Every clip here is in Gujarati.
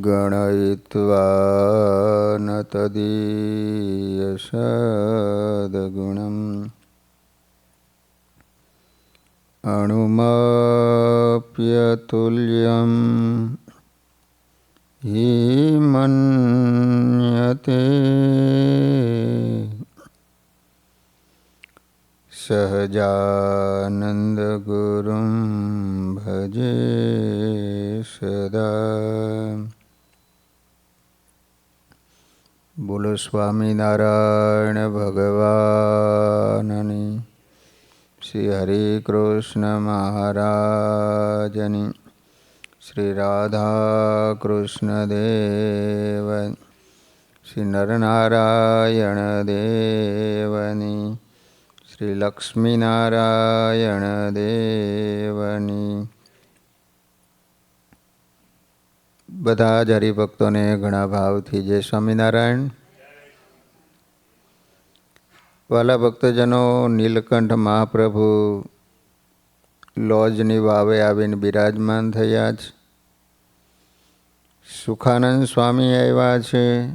ગણયિત્વા ન તદીયસદ્ગુણં અણુમપ્યતુલ્યં હિ મન્યતે સહજાનંદ ગુરું ભજે સદા. બોલો સ્વામિનારાયણ ભગવાનની, શ્રી હરિ કૃષ્ણ મહારાજની, શ્રી રાધા કૃષ્ણ દેવ, શ્રી નરનારાયણ દેવની, શ્રી લક્ષ્મીનારાયણ દેવની. બધા જ હરિભક્તોને ઘણા ભાવથી જય સ્વામિનારાયણ. વાલા ભક્તજનો, નીલકંઠ મહાપ્રભુ લોજની વાવે આવીને બિરાજમાન થયા છે. સુખાનંદ સ્વામી આવ્યા છે.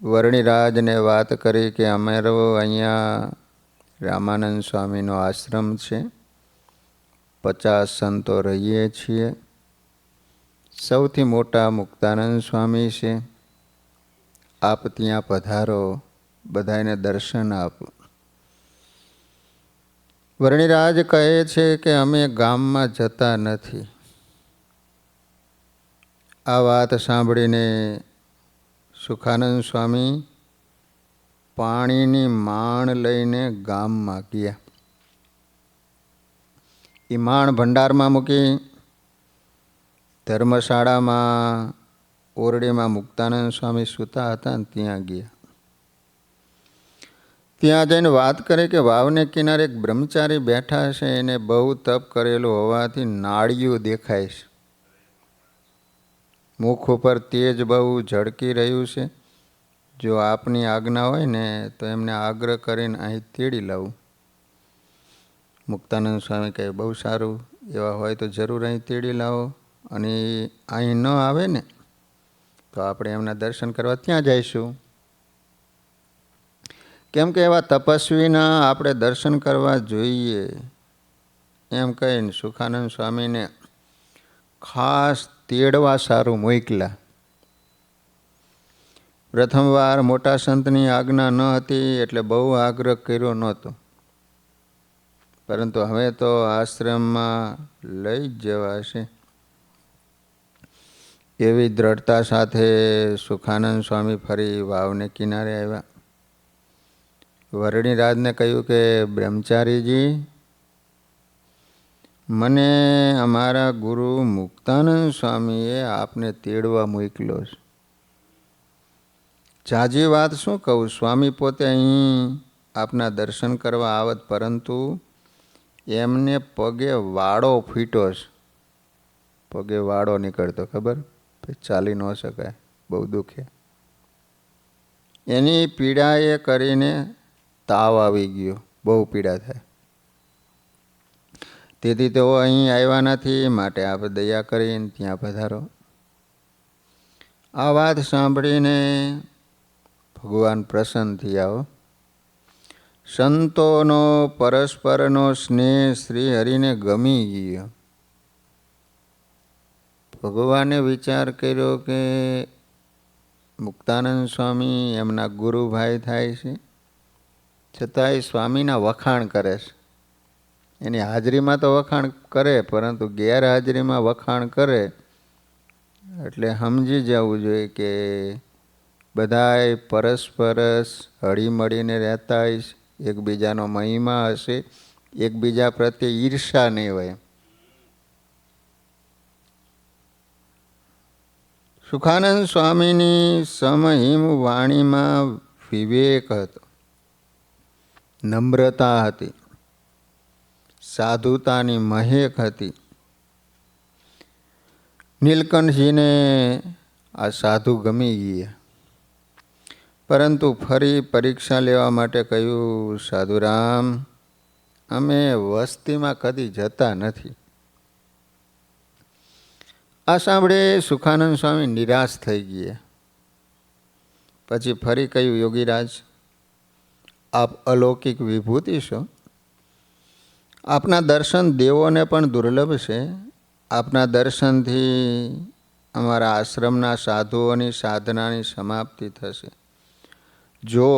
વર્ણિરાજને વાત કરી કે અમારો અહીંયા રામાનંદ સ્વામીનો આશ્રમ છે, 50 સંતો રહીએ છીએ. સૌથી મોટા મુક્તાનંદ સ્વામી છે. આપ ત્યાં પધારો, બધાને દર્શન આપો. વર્ણિરાજ કહે છે કે અમે ગામમાં જતા નથી. આ વાત સાંભળીને સુખાનંદ સ્વામી પાણીની માણ લઈને ગામમાં ગયા. એ માણ ભંડારમાં મૂકી ધર્મશાળામાં ઓરડીમાં મુક્તાનંદ સ્વામી સૂતા હતા ને ત્યાં ગયા. ત્યાં જઈને વાત કરી કે વાવને કિનારે એક બ્રહ્મચારી બેઠા છે, એને બહુ તપ કરેલું હોવાથી નાળિયું દેખાય છે. મુખ ઉપર તેજ બહુ ઝળકી રહ્યું છે. જો આપની આજ્ઞા હોય ને તો એમને આગ્રહ કરીને અહીં તેડી લાવું. મુક્તાનંદ સ્વામી કહે બહુ સારું, એવા હોય તો જરૂર અહીં તેડી લાવો. અને અહીં ન આવે ને તો આપણે એમના દર્શન કરવા ત્યાં જઈશું. કેમ કે એવા તપસ્વીના આપણે દર્શન કરવા જોઈએ એમ કહીને સુખાનંદ સ્વામીને ખાસ તેડવા સારું મોકલ્યા. પ્રથમવાર મોટા સંતની આજ્ઞા ન હતી એટલે બહુ આગ્રહ કર્યો નહોતો, પરંતુ હવે તો આશ્રમમાં લઈ જ જવાશે એવી દ્રઢતા સાથે સુખાનંદ સ્વામી ફરી વાવને કિનારે આવ્યા. વર્ણિરાજને કહ્યું કે બ્રહ્મચારીજી, મને અમારા ગુરુ મુક્તાનંદ સ્વામીએ આપને તેડવા મોકલ્યો છે. જાજી વાત શું કહું, સ્વામી પોતે અહીં આપના દર્શન કરવા આવત, પરંતુ એમને પગે વાળો ફૂટ્યો છે. પગે વાળો નીકળતો, ખબર? ચાલી ન શકાય, બહુ દુખે. એની પીડાએ કરીને તાવ આવી ગયો, બહુ પીડા થાય. તેથી તેઓ અહીં આવ્યા નથી, માટે આપ દયા કરીને ત્યાં પધારો. આ વાત સાંભળીને ભગવાન પ્રસન્ન થયા. સંતોનો પરસ્પરનો સ્નેહ શ્રી હરિને ગમી ગયો. ભગવાને વિચાર કર્યો કે મુક્તાનંદ સ્વામી એમના ગુરુભાઈ થાય છે, છતાંય સ્વામીના વખાણ કરે છે. એની હાજરીમાં તો વખાણ કરે, પરંતુ ગેરહાજરીમાં વખાણ કરે એટલે સમજી જવું જોઈએ કે બધાય પરસ્પર હળીમળીને રહેતા હશે, એકબીજાનો મહિમા હશે, એકબીજા પ્રત્યે ઈર્ષા નહીં હોય. સુખાનંદ સ્વામીની સમહિમ વાણીમાં વિવેક હતો, નમ્રતા હતી, સાધુતાની મહેક હતી. નીલકંઠજીને આ સાધુ ગમી ગયા, પરંતુ ફરી પરીક્ષા લેવા માટે કહ્યું, સાધુરામ, અમે વસ્તીમાં કદી જતા નથી. આ સાંભળે સુખાનંદ સ્વામી નિરાશ થઈ ગયા. પછી ફરી કહ્યું, યોગીરાજ, આપ અલૌકિક વિભૂતિ છો. આપના દર્શન દેવોને પણ દુર્લભ છે. આપના દર્શનથી અમારા આશ્રમના સાધુઓની સાધનાની સમાપ્તિ થશે. જો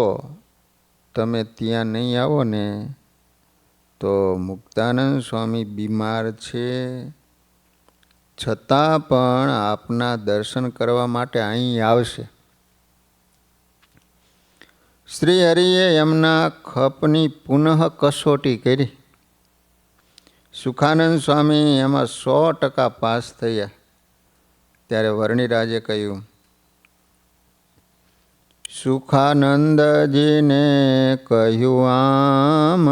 તમે ત્યાં નહીં આવો ને તો મુક્તાનંદ સ્વામી બીમાર છે, છતાં પણ આપના દર્શન કરવા માટે અહીં આવશે. શ્રી હરિએ એમના ખપની પુનઃ કસોટી કરી. સુખાનંદ સ્વામી એમાં 100% પાસ થયા. ત્યારે વર્ણિરાજે કહ્યું, સુખાનંદજીને કહ્યું આમ,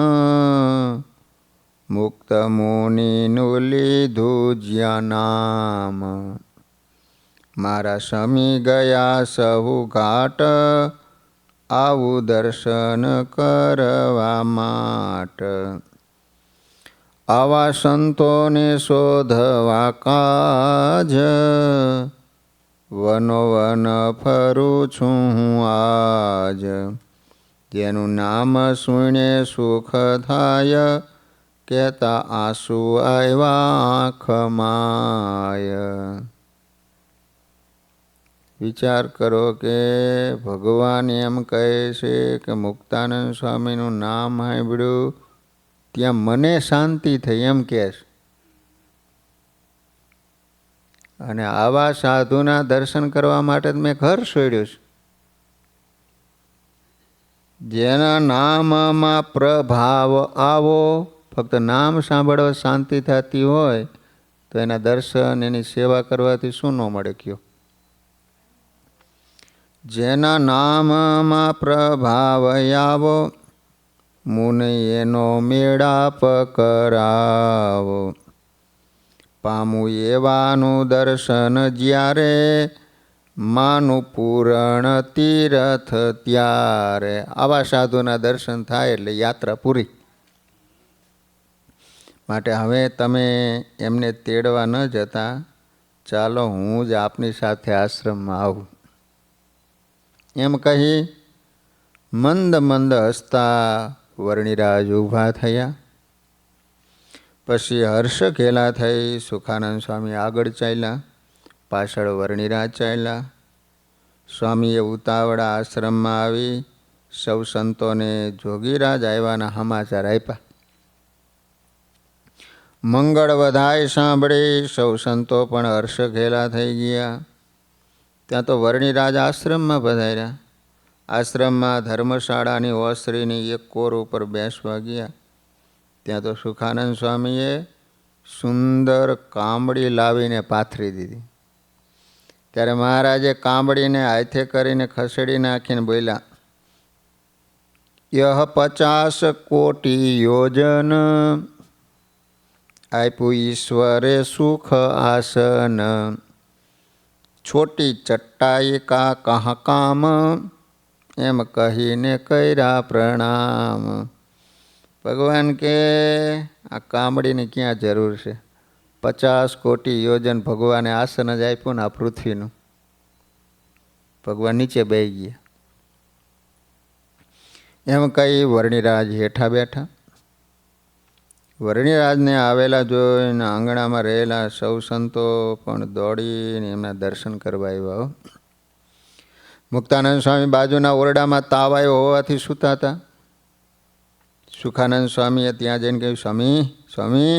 મુક્ત મુનિનું લીધું જ્યાં નામ. મારા સમી ગયા સહુ ઘાટ, આવું દર્શન કરવા માટ. આવા સંતોને શોધવા કાજ, વનોવન ફરું છું હું આજ. જેનું નામ સુણે સુખ થાય, કહેતા આંસુ આવ્યા આંખમાય. વિચાર કરો કે ભગવાન એમ કહે છે કે મુક્તાનંદ સ્વામીનું નામ સાંભળ્યું ત્યાં મને શાંતિ થઈ, એમ કહે છે. અને આવા સાધુના દર્શન કરવા માટે મેં ઘર છોડ્યું છે. જેના નામમાં પ્રભાવ આવો, ફક્ત નામ સાંભળવા શાંતિ થતી હોય તો એના દર્શન, એની સેવા કરવાથી શું ન મળે કયો? જેના નામમાં પ્રભાવ આવો, મુનિ એનો મેળાપ કરાવો. પામું એવાનું દર્શન જ્યારે, માનું પૂરણ તીરથ ત્યારે. આવા સાધુના દર્શન થાય એટલે યાત્રા પૂરી. માટે હવે તમે એમને તેડવા ન જતા, ચાલો હું જ આપની સાથે આશ્રમમાં આવું. એમ કહી મંદ મંદ હસતા વર્ણિરાજ ઊભા થયા. પછી હર્ષ ઘેલા થઈ સુખાનંદ સ્વામી આગળ ચાલ્યા, પાછળ વર્ણિરાજ ચાલ્યા. સ્વામીએ ઉતાવળા આશ્રમમાં આવી સૌ સંતોને જોગીરાજ આવ્યાના સમાચાર આપ્યા. મંગળ વધાય સાંભળી સૌ સંતો પણ હર્ષ ઘેલા થઈ ગયા. ત્યાં તો વર્ણિરાજ આશ્રમમાં પધાર્યા. આશ્રમમાં ધર્મશાળાની ઓસરીની એક કોર ઉપર બેસવા ગયા. ત્યાં તો સુખાનંદ સ્વામીએ સુંદર કામળી લાવીને પાથરી દીધી. ત્યારે મહારાજે કામળીને હાથે કરીને ખસેડી નાખીને બોલ્યા, યહ 50 કોટી યોજન, આપ્યું ઈશ્વરે સુખ આસન. છોટી ચટ્ટાઈ કા કહા કામ, એમ કહીને કર્યા પ્રણામ. ભગવાન કે આ કામળીની ક્યાં જરૂર છે? 50 કોટી યોજન ભગવાને આસન જ આપ્યું ને આ પૃથ્વીનું. ભગવાન નીચે બેસી ગયા. એમ કહી વર્ણિરાજ હેઠા બેઠા. વર્ણિરાજને આવેલા જોઈને આંગણામાં રહેલા સૌ સંતો પણ દોડીને એમના દર્શન કરવા આવ્યા. મુક્તાનંદ સ્વામી બાજુના ઓરડામાં તાવ આવ્યો હોવાથી સૂતા હતા. સુખાનંદ સ્વામીએ ત્યાં જઈને કહ્યું, સ્વામી સ્વામી,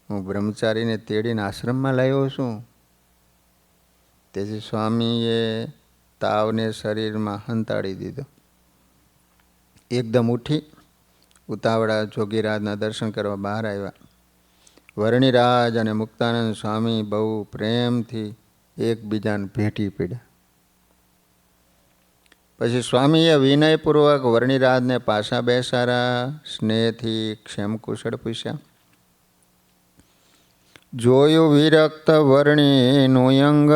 હું બ્રહ્મચારીને તેડીને આશ્રમમાં લાવ્યો છું. તેથી સ્વામીએ તાવને શરીરમાં હંતાડી દીધો. એકદમ ઉઠી ઉતાવળા જોગીરાજના દર્શન કરવા બહાર આવ્યા. વર્ણિરાજ અને મુક્તાનંદ સ્વામી બહુ પ્રેમથી એકબીજાને ભેટી પડ્યા. પછી સ્વામીએ વિનયપૂર્વક વર્ણિરાજને પાછા બેસાડ્યા. સ્નેહથી ક્ષેમકુશળ પૂછ્યા. જોયું વિરક્ત વર્ણિનું અંગ,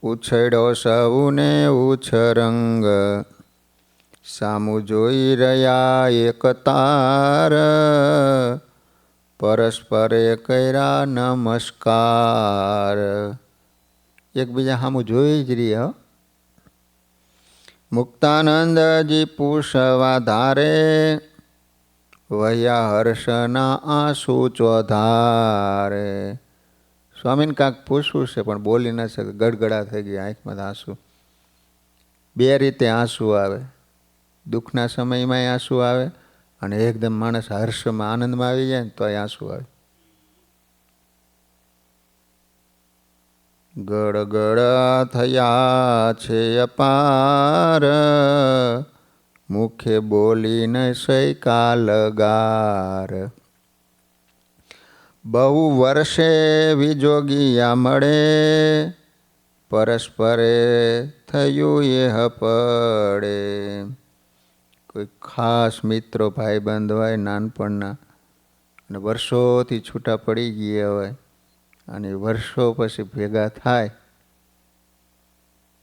ઉછળ્યો સૌને ઉછરંગ. સામું જોઈ રહ્યા એક તાર, પરસ્પરે કર્યા નમસ્કાર. એકબીજા સામું જોઈ જ રહી. મુક્તાનંદજી પૂછવા ધારે, વહ્યા હર્ષના આંસુ ચોધારે. સ્વામીને કાંઈક પૂછવું છે પણ બોલી ન શકે, ગડગડા થઈ ગયા, આંખમાં આંસુ. બે રીતે આંસુ આવે, દુઃખના સમયમાં આંસુ આવે અને એકદમ માણસ હર્ષમાં આનંદમાં આવી જાય ને તો આંસુ આવે. ગડગડ થયા છે અપાર, મુખે બોલીને સૈકા લગાર. બહુ વર્ષે વિજોગિયા મળે, પરસ્પરે થયું એ હપડે. કોઈ ખાસ મિત્રો ભાઈબંધ હોય નાનપણના અને વર્ષોથી છૂટા પડી ગયા હોય અને વર્ષો પછી ભેગા થાય,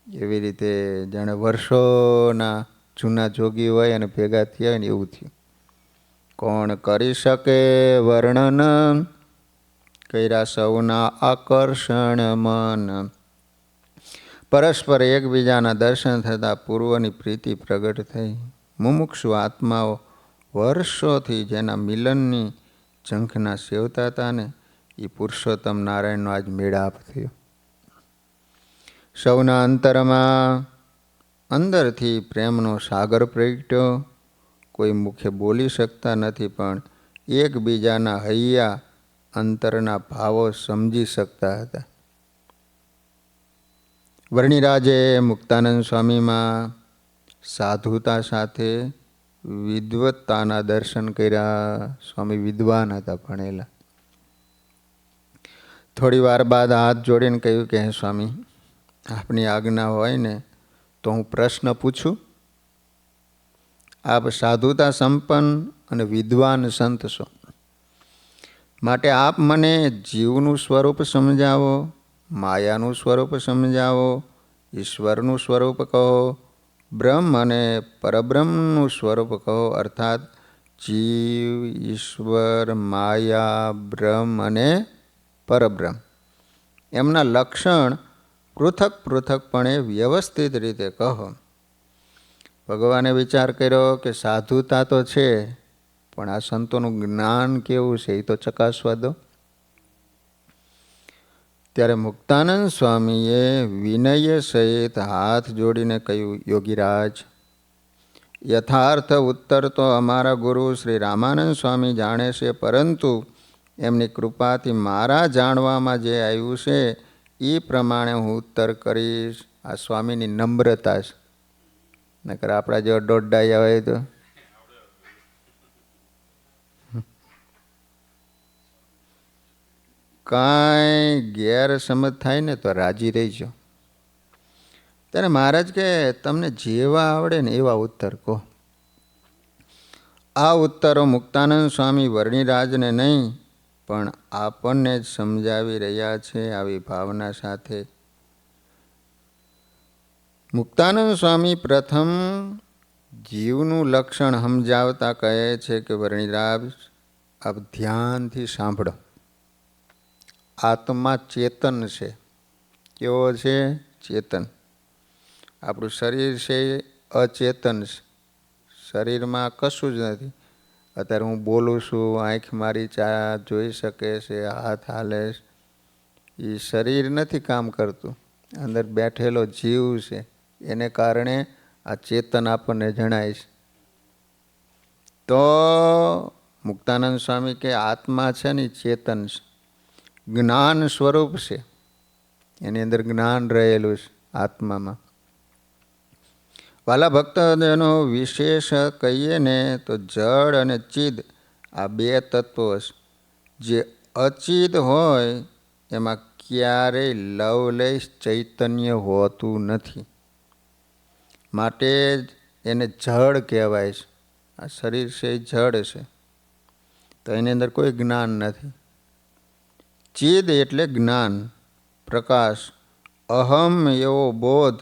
એવી રીતે જાણે વર્ષોના જૂના જોગી હોય અને ભેગા થયા હોય ને એવું થયું. કોણ કરી શકે વર્ણન, કર્યા સૌના આકર્ષણ મન. પરસ્પર એકબીજાના દર્શન થતાં પૂર્વની પ્રીતિ પ્રગટ થઈ. મુમુક્ષુ આત્માઓ વર્ષોથી જેના મિલનની ઝંખના સેવતા હતા ને, એ પુરુષોત્તમ નારાયણનો આજ મેળાપ થયો. સૌના અંતરમાં અંદરથી પ્રેમનો સાગર પ્રગટ્યો. કોઈ મુખે બોલી શકતા નથી પણ એકબીજાના હૈયા અંતરના ભાવો સમજી શકતા હતા. વર્ણિરાજે મુક્તાનંદ સ્વામીમાં સાધુતા સાથે વિદ્વત્તાના દર્શન કર્યા. સ્વામી વિદ્વાન હતા, ભણેલા. થોડી વાર બાદ હાથ જોડીને કહ્યું કે હે સ્વામી, આપની આજ્ઞા હોય ને તો હું પ્રશ્ન પૂછું. આપ સાધુતા સંપન્ન અને વિદ્વાન સંત છો, માટે આપ મને જીવનું સ્વરૂપ સમજાવો, માયાનું સ્વરૂપ સમજાવો, ઈશ્વરનું સ્વરૂપ કહો, બ્રહ્મ અને પરબ્રહ્મનું સ્વરૂપ કહો. અર્થાત જીવ, ઈશ્વર, માયા, બ્રહ્મ અને પરબ્રહ્મ એમના લક્ષણ પૃથક પૃથકપણે વ્યવસ્થિત રીતે કહો. ભગવાને વિચાર કર્યો કે સાધુતા તો છે પણ આ સંતોનું જ્ઞાન કેવું છે એ તો ચકાસવા દો. ત્યારે મુક્તાનંદ સ્વામીએ વિનય સહિત હાથ જોડીને કહ્યું, યોગીરાજ, યથાર્થ ઉત્તર તો અમારા ગુરુ શ્રી રામાનંદ સ્વામી જાણે છે, પરંતુ એમની કૃપાથી મારા જાણવામાં જે આવ્યું છે એ પ્રમાણે હું ઉત્તર કરીશ. આ સ્વામીની નમ્રતા છે, નકર આપણા જેવા દોઢડાયા હોય તો કાંઈ ગેરસમજ થાય ને તો રાજી રહીજો. ત્યારે મહારાજ કે તમને જેવા આવડે ને એવા ઉત્તર કહો. આ ઉત્તરો મુક્તાનંદ સ્વામી વર્ણિરાજને નહીં પણ આપણને જ સમજાવી રહ્યા છે, આવી ભાવના સાથે. મુક્તાનંદ સ્વામી પ્રથમ જીવનું લક્ષણ સમજાવતા કહે છે કે વર્ણિરાજ, આપ ધ્યાનથી સાંભળો. આત્મા ચેતન છે. કેવો છે? ચેતન. આપણું શરીર છે અચેતન છે. શરીરમાં કશું જ નથી. અત્યારે હું બોલું છું, આંખ મારી ચા જોઈ શકે છે, હાથ હાલે છે, એ શરીર નથી કામ કરતું. અંદર બેઠેલો જીવ છે, એને કારણે આ ચેતન આપણને જણાય છે. તો મુક્તાનંદ સ્વામી કે આત્મા છે ને ચેતન છે, જ્ઞાન સ્વરૂપ છે, એની અંદર જ્ઞાન રહેલું છે આત્મામાં. વાલા ભક્તજનો, વિશેષ કહીએ ને તો જળ અને ચિદ આ બે તત્વો છે. જે અચિદ હોય એમાં ક્યારેય લવલેશ ચૈતન્ય હોતું નથી, માટે એને જળ કહેવાય છે. આ શરીર છે એ જળ છે, તો એની અંદર કોઈ જ્ઞાન નથી. ચિદ એટલે જ્ઞાન, પ્રકાશ, અહમ એવો બોધ.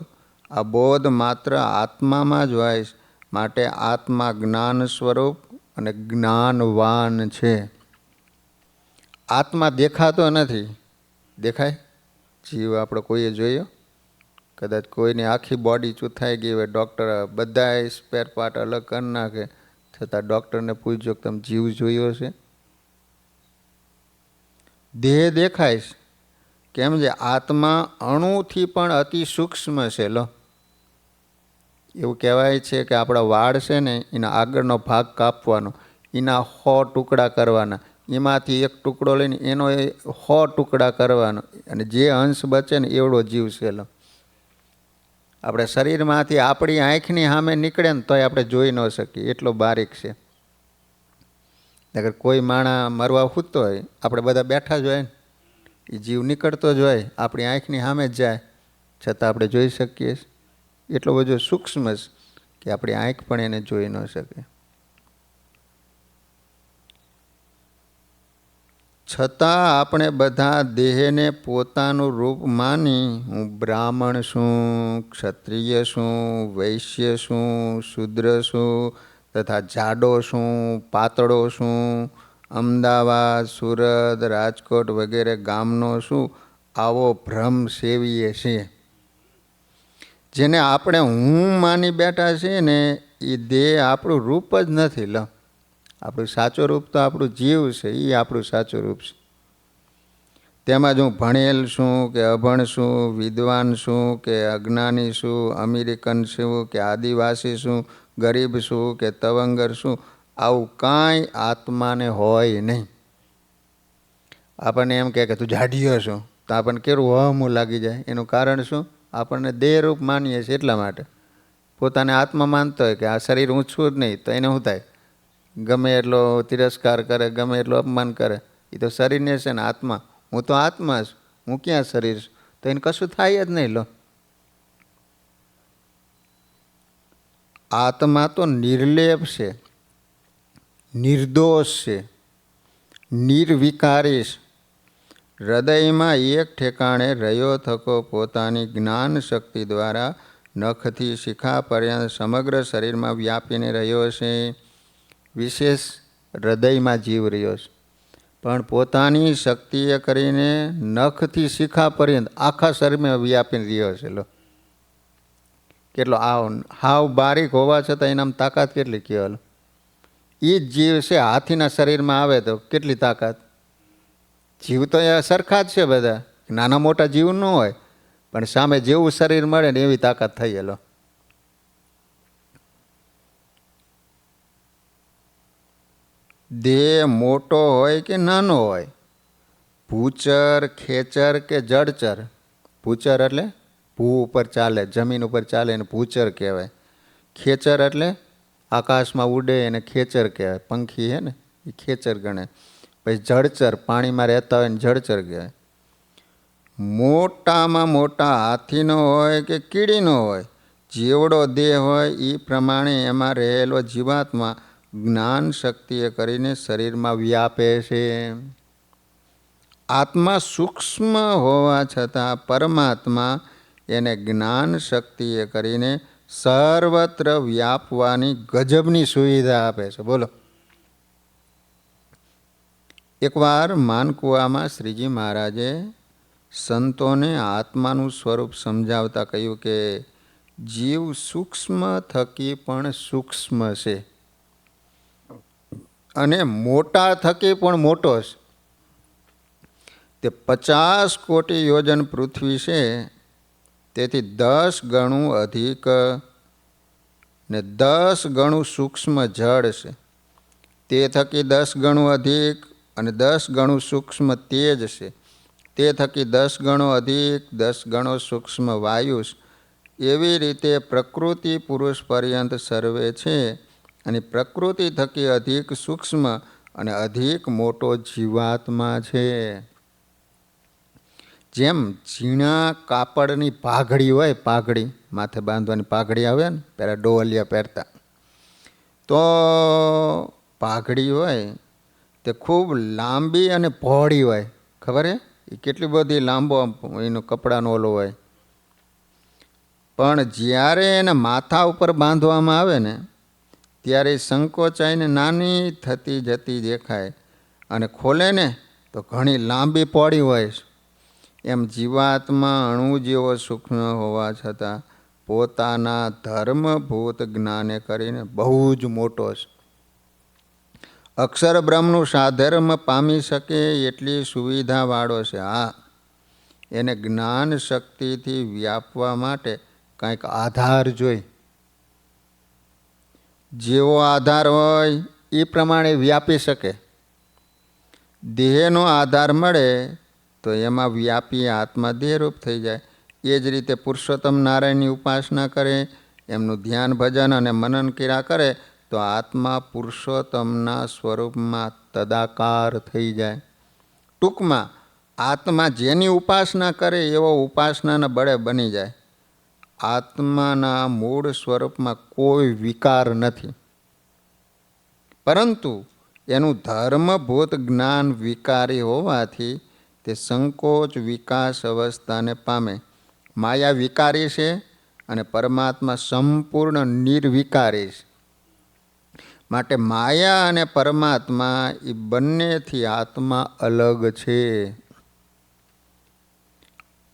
આ બોધ માત્ર આત્મામાં જ હોય છે, માટે આત્મા જ્ઞાન સ્વરૂપ અને જ્ઞાનવાન છે. આત્મા દેખાતો નથી. દેખાય? જીવ આપણો કોઈએ જોયો? કદાચ કોઈની આખી બોડી ચૂથાઈ ગઈ હોય, ડૉક્ટર બધા સ્પેર પાર્ટ અલગ કરી નાખે, છતાં ડૉક્ટરને પૂછજો કે તમે જીવ જોયો છે? દેહ દેખાય છે. કેમ છે? આત્મા અણુથી પણ અતિ સૂક્ષ્મ છે. લો, એવું કહેવાય છે કે આપણા વાળ છે ને, એના આગળનો ભાગ કાપવાનો, એના 100 ટુકડા કરવાના, એમાંથી એક ટુકડો લઈને એનો 100 ટુકડા કરવાનો, અને જે અંશ બચે ને એવડો જીવ છે. લો, આપણે શરીરમાંથી આપણી આંખની સામે નીકળે ને તોય આપણે જોઈ ન શકીએ, એટલો બારીક છે. અગર કોઈ માણા મરવા સૂતો હોય, આપણે બધા બેઠા જ હોય ને, એ જીવ નીકળતો જ હોય, આપણી આંખની સામે જ જાય, છતાં આપણે જોઈ શકીએ. એટલો બધો સૂક્ષ્મ છે કે આપણી આંખ પણ એને જોઈ ન શકે. છતાં આપણે બધા દેહને પોતાનું રૂપ માની હું બ્રાહ્મણ છું, ક્ષત્રિય છું, વૈશ્ય છું, શૂદ્ર છું, તથા જાડો છું, પાતળો છું, અમદાવાદ, સુરત, રાજકોટ વગેરે ગામનો છું, આવો ભ્રમ સેવીએ છીએ. જેને આપણે હું માની બેઠા છીએ ને, એ દેહ આપણું રૂપ જ નથી. લો, આપણું સાચું રૂપ તો આપણું જીવ છે, એ આપણું સાચું રૂપ છે. તેમાં જ હું ભણેલ છું કે અભણ છું, વિદ્વાન છું કે અજ્ઞાની છું, અમેરિકન છું કે આદિવાસી છું, ગરીબ છું કે તવંગર છું, આવું કાંઈ આત્માને હોય નહીં. આપણને એમ કહે કે તું જાડીયો છો, તો આપણને કેવું હમું લાગી જાય. એનું કારણ શું? આપણને દેહરૂપ માનીએ છીએ એટલા માટે. પોતાને આત્મા માનતો હોય કે આ શરીર ઊંચું જ નહીં, તો એને શું થાય? ગમે એટલો તિરસ્કાર કરે, ગમે એટલો અપમાન કરે, એ તો શરીરને છે ને આત્મા. હું તો આત્મા છું, હું ક્યાં શરીર છું? તો એને કશું થાય જ નહીં. લો, આત્મા તો નિર્લેપ છે, નિર્દોષ છે, નિર્વિકારી છે. હૃદયમાં એક ઠેકાણે રહ્યો થકો પોતાની જ્ઞાન શક્તિ દ્વારા નખથી શિખા પર્યંત સમગ્ર શરીરમાં વ્યાપીને રહ્યો છે. વિશેષ હૃદયમાં જીવ રહ્યો છે, પણ પોતાની શક્તિએ કરીને નખથી શિખા પર્યંત આખા શરીરમાં વ્યાપીને રહ્યો છે. લો, કેટલો હાવ બારીક હોવા છતાં એનામાં તાકાત કેટલી કહેવાય. એ જ જીવ છે, હાથીના શરીરમાં આવે તો કેટલી તાકાત. જીવ તો એ સરખા જ છે બધા, નાના મોટા જીવ ન હોય, પણ સામે જેવું શરીર મળે ને એવી તાકાત થઈ. લો, દેહ મોટો હોય કે નાનો હોય, ભૂચર, ખેચર કે જળચર. ભૂચર એટલે ભૂ ઉપર ચાલે, જમીન ઉપર ચાલે, એને ભૂચર કહેવાય. ખેચર એટલે આકાશમાં ઉડે, એને ખેચર કહેવાય. પંખી હે ને, એ ખેચર ગણે. પછી જળચર, પાણીમાં રહેતા હોય ને જળચર કહેવાય. મોટામાં મોટા હાથીનો હોય કે કીડીનો હોય, જેવડો દેહ હોય એ પ્રમાણે એમાં રહેલો જીવાત્મા જ્ઞાન શક્તિએ કરીને શરીરમાં વ્યાપે છે. આત્મા સૂક્ષ્મ હોવા છતાં પરમાત્મા એને જ્ઞાન શક્તિએ કરીને સર્વત્ર વ્યાપવાની ગજબની સુવિધા આપે છે. બોલો, એકવાર માનકુવામાં શ્રીજી મહારાજે સંતોને આત્માનું સ્વરૂપ સમજાવતા કહ્યું કે જીવ સૂક્ષ્મ થકી પણ સૂક્ષ્મ છે અને મોટા થકી પણ મોટો છે. તે 50 કોટી યોજન પૃથ્વી છે, તેથી 10 ગણું અધિક ને 10 ગણું સૂક્ષ્મ જળ છે. તે થકી 10 ગણું અધિક અને 10 ગણું સૂક્ષ્મ તેજ છે. તે થકી 10 ગણો અધિક 10 ગણો સૂક્ષ્મ વાયુ છે. એવી રીતે પ્રકૃતિ પુરુષ પર્યંત સર્વે છે, અને પ્રકૃતિ થકી અધિક સૂક્ષ્મ અને અધિક મોટો જીવાત્મા છે. જેમ ઝીણા કાપડની પાઘડી હોય, પાઘડી માથે બાંધવાની પાઘડી આવે ને, પહેલાં ડોલિયા પહેરતા, તો પાઘડી હોય તે ખૂબ લાંબી અને પહોળી હોય. ખબર હે? એ કેટલી બધી લાંબો એનો કપડાનો ઓલો હોય. પણ જ્યારે એને માથા ઉપર બાંધવામાં આવે ને, ત્યારે સંકોચાઈને નાની થતી જતી દેખાય, અને ખોલે ને તો ઘણી લાંબી પહોળી હોય છે. એમ જીવાત્મા અણુ જેવો સૂક્ષ્મ હોવા છતાં પોતાના ધર્મભૂત જ્ઞાને કરીને બહુ જ મોટો છે. અક્ષર બ્રહ્મનું સાધર્મ પામી શકે એટલી સુવિધાવાળો છે. હા, એને જ્ઞાન શક્તિથી વ્યાપવા માટે કંઈક આધાર જોઈ. જેવો આધાર હોય એ પ્રમાણે વ્યાપી શકે. દેહનો આધાર મળે તો એમાં વ્યાપી આત્મા દેહરૂપ થઈ જાય. એ જ રીતે પુરુષોત્તમ નારાયણની ઉપાસના કરે, એમનું ધ્યાન ભજન અને મનન કર્યા કરે તો આત્મા પુરુષોત્તમના સ્વરૂપમાં તદાકાર થઈ જાય. ટૂંકમાં આત્મા જેની ઉપાસના કરે એવો ઉપાસનાના બળે બની જાય. આત્માના મૂળ સ્વરૂપમાં કોઈ વિકાર નથી, પરંતુ એનું ધર્મભૂત જ્ઞાન વિકારી હોવાથી તે સંકોચ વિકાસ અવસ્થાને પામે. માયા વિકારી છે અને પરમાત્મા સંપૂર્ણ નિર્વિકારી છે. માટે માયા અને પરમાત્મા એ બંનેથી આત્મા અલગ છે.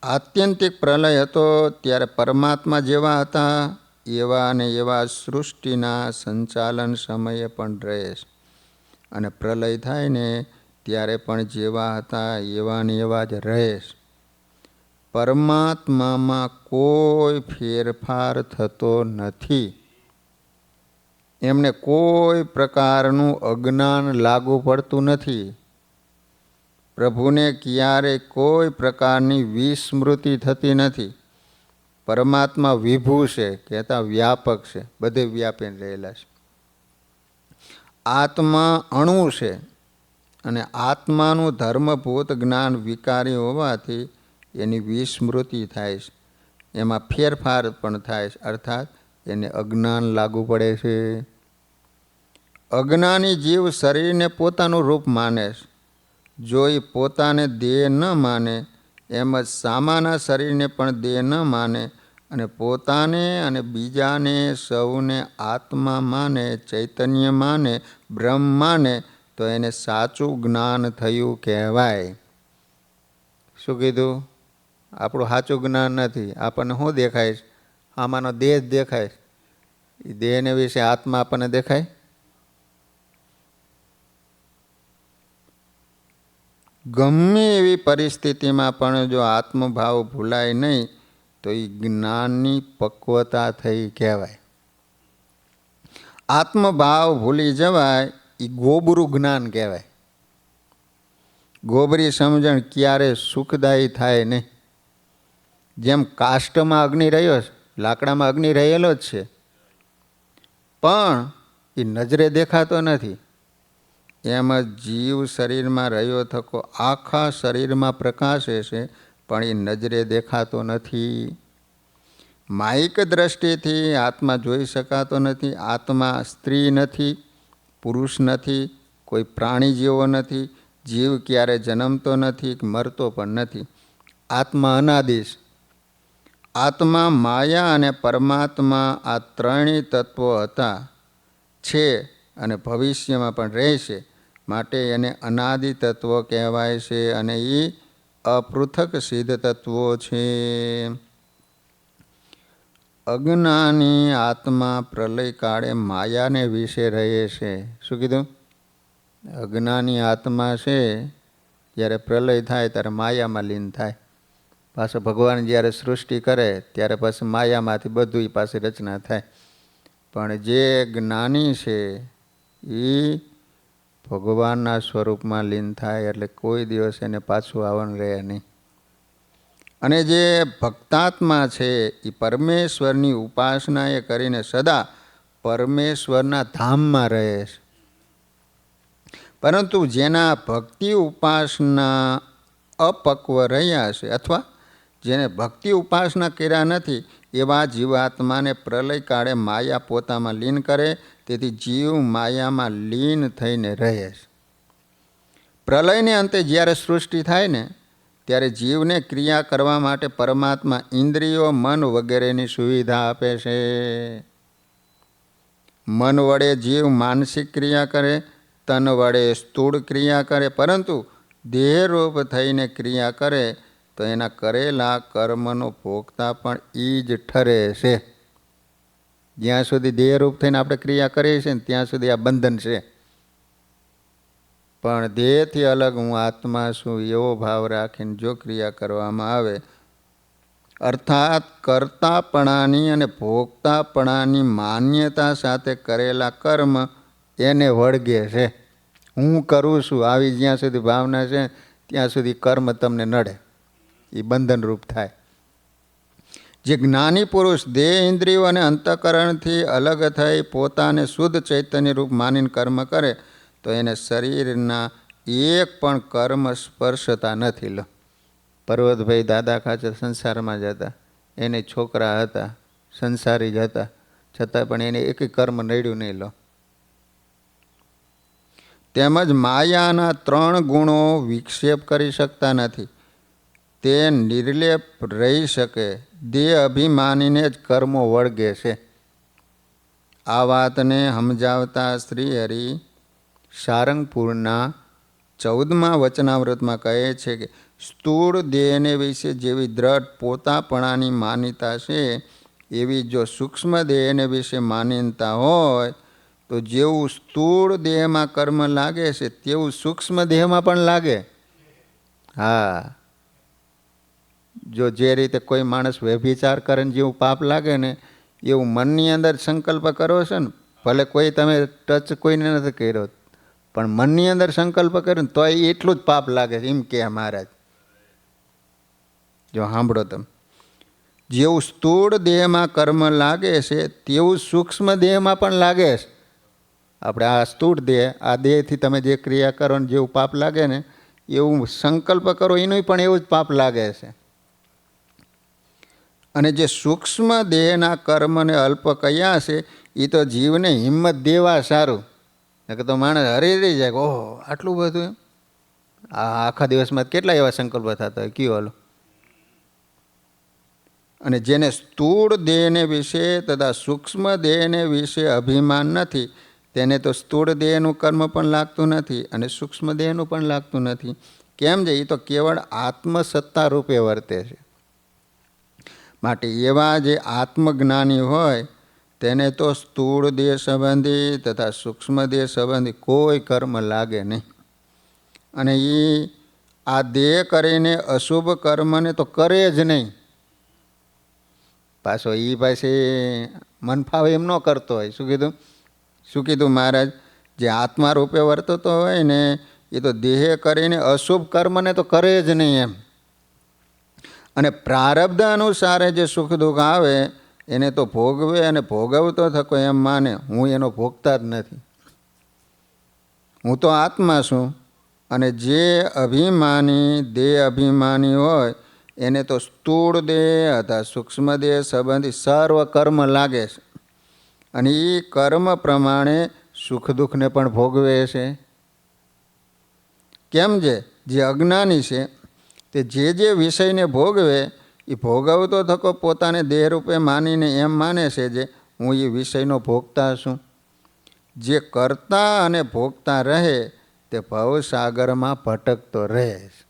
આત્યંતિક પ્રલય હતો ત્યારે પરમાત્મા જેવા હતા એવા અને એવા સૃષ્ટિના સંચાલન સમયે પણ રહે છે. અને પ્રલય થાય ને ત્યારે પણ જેવા હતા એવા ને એવા જ રહે છે. પરમાત્મામાં કોઈ ફેરફાર થતો નથી. એમને કોઈ પ્રકારનું અજ્ઞાન લાગુ પડતું નથી. પ્રભુને ક્યારેય કોઈ પ્રકારની વિસ્મૃતિ થતી નથી. પરમાત્મા વિભુ છે, કહેતા વ્યાપક છે, બધે વ્યાપીને રહેલા છે. આત્મા અણુ છે અને આત્માનું ધર્મભૂત જ્ઞાન વિકારી હોવાથી એની વિસ્મૃતિ થાય છે. એમાં ફેરફાર પણ થાય છે, અર્થાત એને અજ્ઞાન લાગુ પડે છે. અજ્ઞાની જીવ શરીરને પોતાનું રૂપ માને છે. જો એ પોતાને દેહ ન માને, એમ જ સામાના શરીરને પણ દેહ ન માને અને પોતાને અને બીજાને સૌને આત્મા માને, ચૈતન્ય માને, બ્રહ્મ માને તો એને સાચું જ્ઞાન થયું કહેવાય. શું કીધું? આપણું સાચું જ્ઞાન નથી. આપણને શું દેખાય છે? આમાંનો દેહ જ દેખાય. એ દેહને વિશે આત્મા આપણને દેખાય? ગમે એવી પરિસ્થિતિમાં પણ જો આત્મભાવ ભૂલાય નહીં તો એ જ્ઞાનની પક્વતા થઈ કહેવાય. આત્મભાવ ભૂલી જવાય એ ગોબરું જ્ઞાન કહેવાય. ગોબરી સમજણ ક્યારે સુખદાયી થાય નહીં. જેમ કાષ્ટમાં અગ્નિ રહ્યો છે, લાકડામાં અગ્નિ રહેલો જ છે, પણ એ નજરે દેખાતો નથી. એમ જ જીવ શરીરમાં રહ્યો થકો આખા શરીરમાં પ્રકાશે છે, પણ એ નજરે દેખાતો નથી. માયિક દ્રષ્ટિથી આત્મા જોઈ શકાતો નથી. આત્મા સ્ત્રી નથી, પુરુષ નથી, કોઈ પ્રાણી જેવો નથી. જીવ ક્યારે જન્મતો નથી, મરતો પણ નથી. આત્મા અનાદિ છે. આત્મા, માયા અને પરમાત્મા આ ત્રણેય તત્વો હતા, છે અને ભવિષ્યમાં પણ રહેશે. માટે એને અનાદિ તત્વો કહેવાય છે અને એ અપૃથક સિદ્ધ તત્વો છે. અજ્ઞાની આત્મા પ્રલય કાળે માયાને વિશે રહે છે. શું કીધું? અજ્ઞાની આત્મા છે જ્યારે પ્રલય થાય ત્યારે માયામાં લીન થાય. પાછો ભગવાન જ્યારે સૃષ્ટિ કરે ત્યારે પાછું માયામાંથી બધું પાછી રચના થાય. પણ જે જ્ઞાની છે એ ભગવાનના સ્વરૂપમાં લીન થાય એટલે કોઈ દિવસ એને પાછું આવવાનું રહે નહીં. અને જે ભક્તાત્મા છે એ પરમેશ્વરની ઉપાસના એ કરીને સદા પરમેશ્વરના ધામમાં રહે છે. પરંતુ જેના ભક્તિ ઉપાસના અપક્વ રહ્યા છે અથવા જેને ભક્તિ ઉપાસના કર્યા નથી એવા જીવાત્માને પ્રલય કાળે માયા પોતામાં લીન કરે. તેથી જીવ માયામાં લીન થઈને રહે છે. પ્રલયને અંતે જ્યારે સૃષ્ટિ થાય ને ત્યારે જીવને ક્રિયા કરવા માટે પરમાત્મા ઇન્દ્રિયો, મન વગેરેની સુવિધા આપે છે. મન વડે જીવ માનસિક ક્રિયા કરે, તન વડે સ્થૂળ ક્રિયા કરે, પરંતુ દેહરૂપ થઈને ક્રિયા કરે તો એના કરેલા કર્મનો ભોગતા પણ એ જ ઠરે છે. જ્યાં સુધી દેહરૂપ થઈને આપણે ક્રિયા કરીએ છીએ ને ત્યાં સુધી આ બંધન છે. પણ દેહથી અલગ હું આત્મા છું એવો ભાવ રાખીને જો ક્રિયા કરવામાં આવે, અર્થાત કર્તાપણાની અને ભોગતાપણાની માન્યતા સાથે કરેલા કર્મ એને વળગે છે. હું કરું છું આવી જ્યાં સુધી ભાવના છે ત્યાં સુધી કર્મ તમને નડે, એ બંધનરૂપ થાય. જે જ્ઞાની પુરુષ દેહ, ઇન્દ્રિયો અને અંતઃકરણથી અલગ થઈ પોતાને શુદ્ધ ચૈતન્ય રૂપ માનીને કર્મ કરે તો એને શરીરના એક પણ કર્મ સ્પર્શતા નથી. લો, પર્વતભાઈ દાદા ખાચર સંસારમાં જ હતા, એને છોકરા હતા, સંસારી જ હતા, છતાં પણ એને એક કર્મ નડ્યું નહીં. લો, તેમજ માયાના 3 ગુણો વિક્ષેપ કરી શકતા નથી. તે નિર્લેપ રહી શકે, દેહ અભિમાનીને જ કર્મો વળગે છે. આ વાતને સમજાવતા શ્રી હરિ સારંગપુરના 14મા વચનામૃતમાં કહે છે કે સ્થૂળ દેહને વિશે જેવી દ્રઢ પોતાપણાની માન્યતા છે એવી જો સૂક્ષ્મ દેહને વિશે માન્યતા હોય તો જેવું સ્થૂળ દેહમાં કર્મ લાગે છે તેવું સૂક્ષ્મ દેહમાં પણ લાગે. હા, જો જે રીતે કોઈ માણસ વ્યભિચાર કરે ને જેવું પાપ લાગે ને એવું મનની અંદર સંકલ્પ કરો છો ને, ભલે કોઈ તમે ટચ કોઈને નથી કર્યો પણ મનની અંદર સંકલ્પ કર્યો ને તો એટલું જ પાપ લાગે છે, એમ કે મહારાજ. જો સાંભળો તમે, જેવું સ્થૂળ દેહમાં કર્મ લાગે છે તેવું સૂક્ષ્મ દેહમાં પણ લાગે છે. આપણે આ સ્થૂળ દેહ, આ દેહથી તમે જે ક્રિયા કરો ને જેવું પાપ લાગે ને એવું સંકલ્પ કરો એનું પણ એવું જ પાપ લાગે છે. અને જે સૂક્ષ્મ દેહના કર્મને અલ્પ કયા છે એ તો જીવને હિંમત દેવા સારું. કે તો માણસ હરી જાય, ઓહો આટલું બધું એમ, આખા દિવસમાં કેટલા એવા સંકલ્પ થતા હોય, કયો હાલો. અને જેને સ્થૂળ દેહને વિશે તથા સૂક્ષ્મ દેહને વિશે અભિમાન નથી તેને તો સ્થૂળ દેહનું કર્મ પણ લાગતું નથી અને સૂક્ષ્મ દેહનું પણ લાગતું નથી. કેમ છે? એ તો કેવળ આત્મસત્તા રૂપે વર્તે છે. માટે એવા જે આત્મજ્ઞાની હોય તેને તો સ્થૂળ દેહ સંબંધી તથા સૂક્ષ્મ દેહ સંબંધી કોઈ કર્મ લાગે નહીં. અને એ આ દેહ કરીને અશુભ કર્મને તો કરે જ નહીં. પાછો એ પાછી મન ફાવે એમ ન કરતો હોય. શું કીધું મહારાજ? જે આત્મા રૂપે વર્તતો હોય ને એ તો દેહ કરીને અશુભ કર્મને તો કરે જ નહીં એમ. અને પ્રારબ્ધ અનુસારે જે સુખ દુઃખ આવે એને તો ભોગવે અને ભોગવતો થકો એમ માને હું એનો ભોગતા જ નથી, હું તો આત્મા છું. અને જે અભિમાની દેહ અભિમાની હોય એને તો સ્થૂળ દેહ અથવા સૂક્ષ્મ દેહ સંબંધી સર્વ કર્મ લાગે છે. અને એ કર્મ પ્રમાણે સુખ દુઃખને પણ ભોગવે છે. કેમ છે? જે અજ્ઞાની છે તે જે વિષયને ભોગવે એ ભોગવતો થકો પોતાને દેહરૂપે માનીને એમ માને છે જે હું એ વિષયનો ભોગતા છું. જે કરતા અને ભોગતા રહે તે ભવસાગરમાં ભટકતો રહે છે.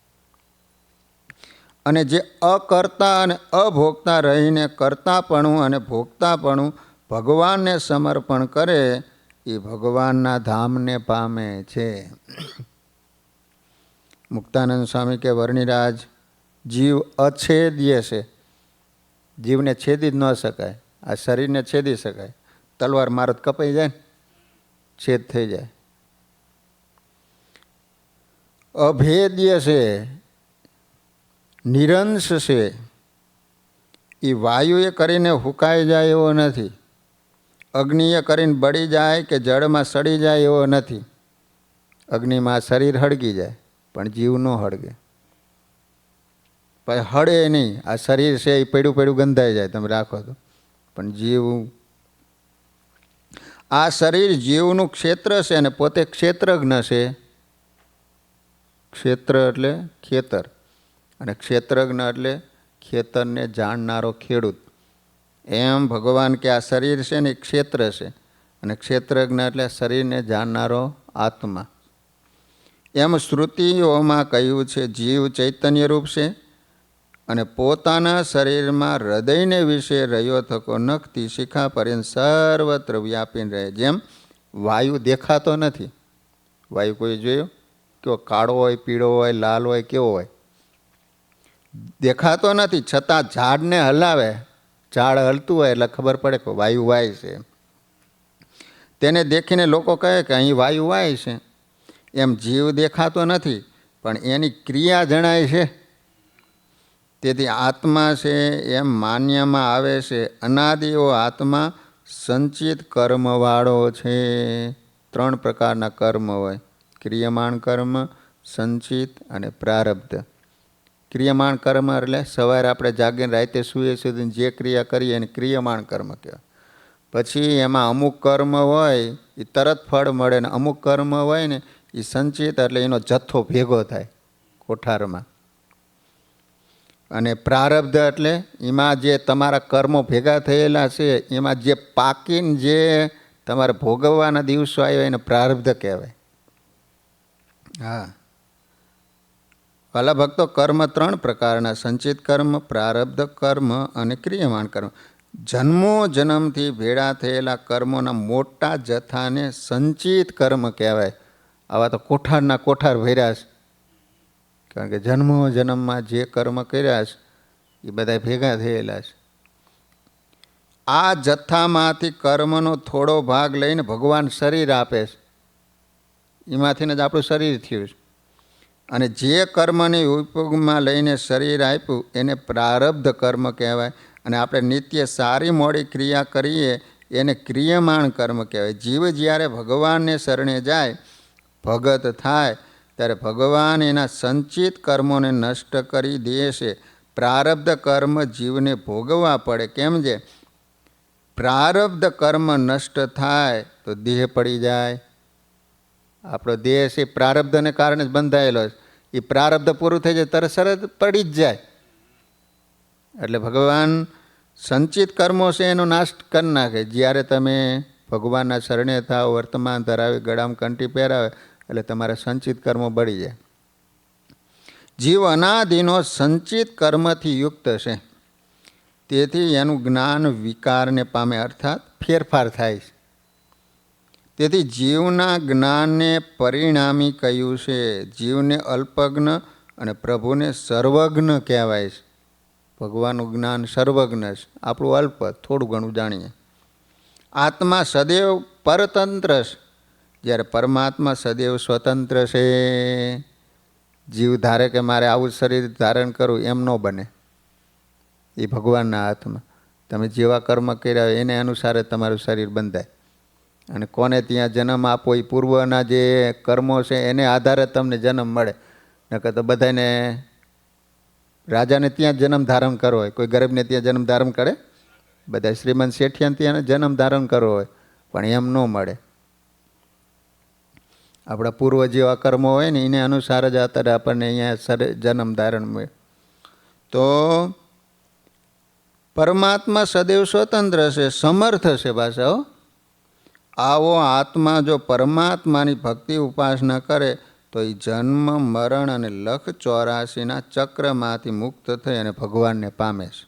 અને જે અકર્તા અને અભોગતા રહીને કરતાપણું અને ભોગતાપણું ભગવાનને સમર્પણ કરે એ ભગવાનના ધામને પામે છે. મુક્તાનંદ સ્વામી કે વર્ણિરાજ જીવ અછેદ્ય છે, જીવને છેદી જ ન શકાય. આ શરીરને છેદી શકાય, તલવાર મારો કપાઈ જાય ને છેદ થઈ જાય. અભેદ્ય છે, નિરંશ છે, એ વાયુએ કરીને હુકાઈ જાય એવો નથી, અગ્નિએ કરીને બળી જાય કે જળમાં સડી જાય એવો નથી. અગ્નિમાં શરીર હળગી જાય પણ જીવ ન હળગે, પછી હળે નહીં. આ શરીર છે એ પડ્યું ગંધાઈ જાય તમે રાખો તો, પણ જીવ, આ શરીર જીવનું ક્ષેત્ર છે અને પોતે ક્ષેત્રજ્ઞ છે. ક્ષેત્ર એટલે ખેતર અને ક્ષેત્રજ્ઞ એટલે ખેતરને જાણનારો ખેડૂત. એમ ભગવાન કે આ શરીર છે ને એ ક્ષેત્ર છે અને ક્ષેત્રજ્ઞ એટલે શરીરને જાણનારો આત્મા. એમ શ્રુતિઓમાં કહ્યું છે જીવ ચૈતન્ય રૂપ છે અને પોતાના શરીરમાં હૃદયને વિશે રહ્યો થકો નખથી શિખા પર્યંત સર્વત્ર વ્યાપીને રહે. જેમ વાયુ દેખાતો નથી. વાયુ કોઈ જોયો? કેવો કાળો હોય, પીળો હોય, લાલ હોય, કેવો હોય? દેખાતો નથી, છતાં ઝાડને હલાવે. ઝાડ હલતું હોય એટલે ખબર પડે કે વાયુ વાય છે. તેને દેખીને લોકો કહે કે અહીં વાયુ વાય છે. એમ જીવ દેખાતો નથી પણ એની ક્રિયા જણાય છે. તેથી આત્મા છે એમ માન્યમાં આવે છે. અનાદિઓ આત્મા સંચિત કર્મવાળો છે. 3 પ્રકારના કર્મ હોય: ક્રિયમાણ કર્મ, સંચિત અને પ્રારબ્ધ. ક્રિયમાણ કર્મ એટલે સવારે આપણે જાગીને રાતે સૂઈએ સુધી જે ક્રિયા કરીએ એને ક્રિયમાણ કર્મ કહેવાય. પછી એમાં અમુક કર્મ હોય એ તરત ફળ મળે ને અમુક કર્મ હોય ને એ સંચિત એટલે એનો જથ્થો ભેગો થાય કોઠારમાં. અને પ્રારબ્ધ એટલે એમાં જે તમારા કર્મો ભેગા થયેલા છે એમાં જે પાકીને જે તમારે ભોગવવાના દિવસો આવ્યા એને પ્રારબ્ધ કહેવાય. હા, વાલા ભક્તો, કર્મ 3 પ્રકારના: સંચિત કર્મ, પ્રારબ્ધ કર્મ અને ક્રિયમાણ કર્મ. જન્મો જન્મથી ભેળા થયેલા કર્મોના મોટા જથ્થાને સંચિત કર્મ કહેવાય. આવા તો કોઠારના કોઠાર ભર્યા છે. કારણ કે જન્મો જન્મમાં જે કર્મ કર્યા છે એ બધા ભેગા થયેલા છે. આ જથ્થામાંથી કર્મનો થોડો ભાગ લઈને ભગવાન શરીર આપે છે. એમાંથીને જ આપણું શરીર થયું છે. અને જે કર્મને ઉપયોગમાં લઈને શરીર આપ્યું એને પ્રારબ્ધ કર્મ કહેવાય. અને આપણે નિત્ય સારી મોડી ક્રિયા કરીએ એને ક્રિયમાણ કર્મ કહેવાય. જીવ જ્યારે ભગવાનને શરણે જાય, ભગત થાય, ત્યારે ભગવાન એના સંચિત કર્મોને નષ્ટ કરી દે છે. પ્રારબ્ધ કર્મ જીવને ભોગવવા પડે. કેમ છે? પ્રારબ્ધ કર્મ નષ્ટ થાય તો દેહ પડી જાય. આપણો દેહ છે પ્રારબ્ધને કારણે જ બંધાયેલો છે. એ પ્રારબ્ધ પૂરું થઈ જાય તરત સરસ પડી જ જાય. એટલે ભગવાન સંચિત કર્મો છે એનો નાશ કરી નાખે. જ્યારે તમે ભગવાનના શરણે થાવ, વર્તમાન ધરાવી, ગળામાં કંઠી પહેરાવે એટલે તમારા સંચિત કર્મો બળી જાય. જીવ અનાદિનો સંચિત કર્મથી યુક્ત છે. તેથી એનું જ્ઞાન વિકારને પામે, અર્થાત ફેરફાર થાય છે. તેથી જીવના જ્ઞાનને પરિણામી કહ્યું છે. જીવને અલ્પજ્ઞ અને પ્રભુને સર્વજ્ઞ કહેવાય છે. ભગવાનનું જ્ઞાન સર્વજ્ઞ છે, આપણું અલ્પ, થોડું ઘણું જાણીએ. આત્મા સદૈવ પરતંત્ર છે, જ્યારે પરમાત્મા સદૈવ સ્વતંત્ર છે. જીવ ધારે કે મારે આવું શરીર ધારણ કરવું, એમ ન બને. એ ભગવાનના હાથમાં. તમે જેવા કર્મ કર્યા હોય એને અનુસાર જ તમારું શરીર બંધાય. અને કોને ત્યાં જન્મ આપો એ પૂર્વના જે કર્મો છે એને આધારે તમને જન્મ મળે. નકર તો બધાને રાજાને ત્યાં જન્મ ધારણ કરવો હોય, કોઈ ગરીબને ત્યાં જન્મ ધારણ કરે? બધા શ્રીમંત શેઠિયાને ત્યાં જન્મ ધારણ કરવો હોય, પણ એમ ન મળે. આપણા પૂર્વ જેવા કર્મો હોય ને એને અનુસાર જ અત્યારે આપણને અહીંયા જન્મ ધારણ મળે. તો પરમાત્મા સદૈવ સ્વતંત્ર છે, સમર્થ છે. પાછા આવો આત્મા જો પરમાત્માની ભક્તિ ઉપાસના કરે તો એ જન્મ, મરણ અને લખ 84ના ચક્રમાંથી મુક્ત થઈ અને ભગવાનને પામે છે.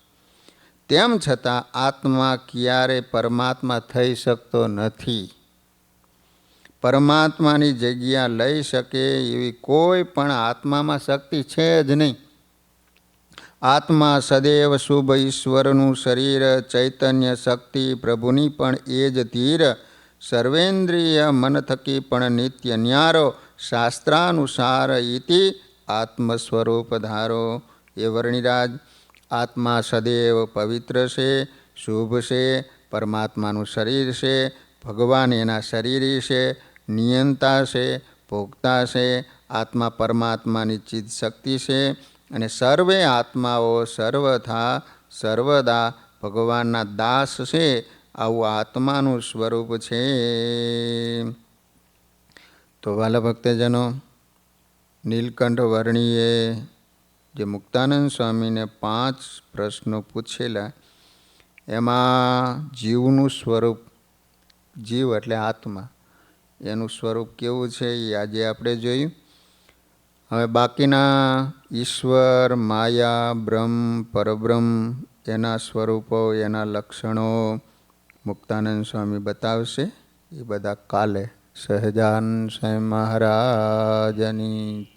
તેમ છતાં આત્મા ક્યારેય પરમાત્મા થઈ શકતો નથી. પરમાત્માની જગ્યા લઈ શકે એવી કોઈ પણ આત્મામાં શક્તિ છે જ નહીં. આત્મા સદૈવ શુભ ઈશ્વરનું શરીર, ચૈતન્ય શક્તિ પ્રભુની પણ એ જ ધીર, સર્વેન્દ્રિય મન થકી પણ નિત્ય ન્યારો, શાસ્ત્રાનુસાર ઇતિ આત્મ સ્વરૂપ ધારો. એ વર્ણિરાજ, આત્મા સદૈવ પવિત્ર છે, શુભ છે, પરમાત્માનું શરીર છે, ભગવાન એના શરીરી છે, નિયંતા છે, ભોગતા છે. આત્મા પરમાત્માની ચિત્ત શક્તિ છે અને સર્વે આત્માઓ સર્વથા સર્વદા ભગવાનના દાસ છે. આવું આત્માનું સ્વરૂપ છે. તો વાલા ભક્તજનો, નીલકંઠ વર્ણીએ જે મુક્તાનંદ સ્વામીને 5 પ્રશ્નો પૂછેલા એમાં જીવનું સ્વરૂપ, જીવ એટલે આત્મા, એનું સ્વરૂપ કેવું છે એ આજે આપણે જોયું. હવે બાકીના ઈશ્વર, માયા, બ્રહ્મ, પરબ્રહ્મ એના સ્વરૂપો, એના લક્ષણો મુક્તાનંદ સ્વામી બતાવશે. એ બધા કાલે. સહજાનંદ સ્વામી મહારાજની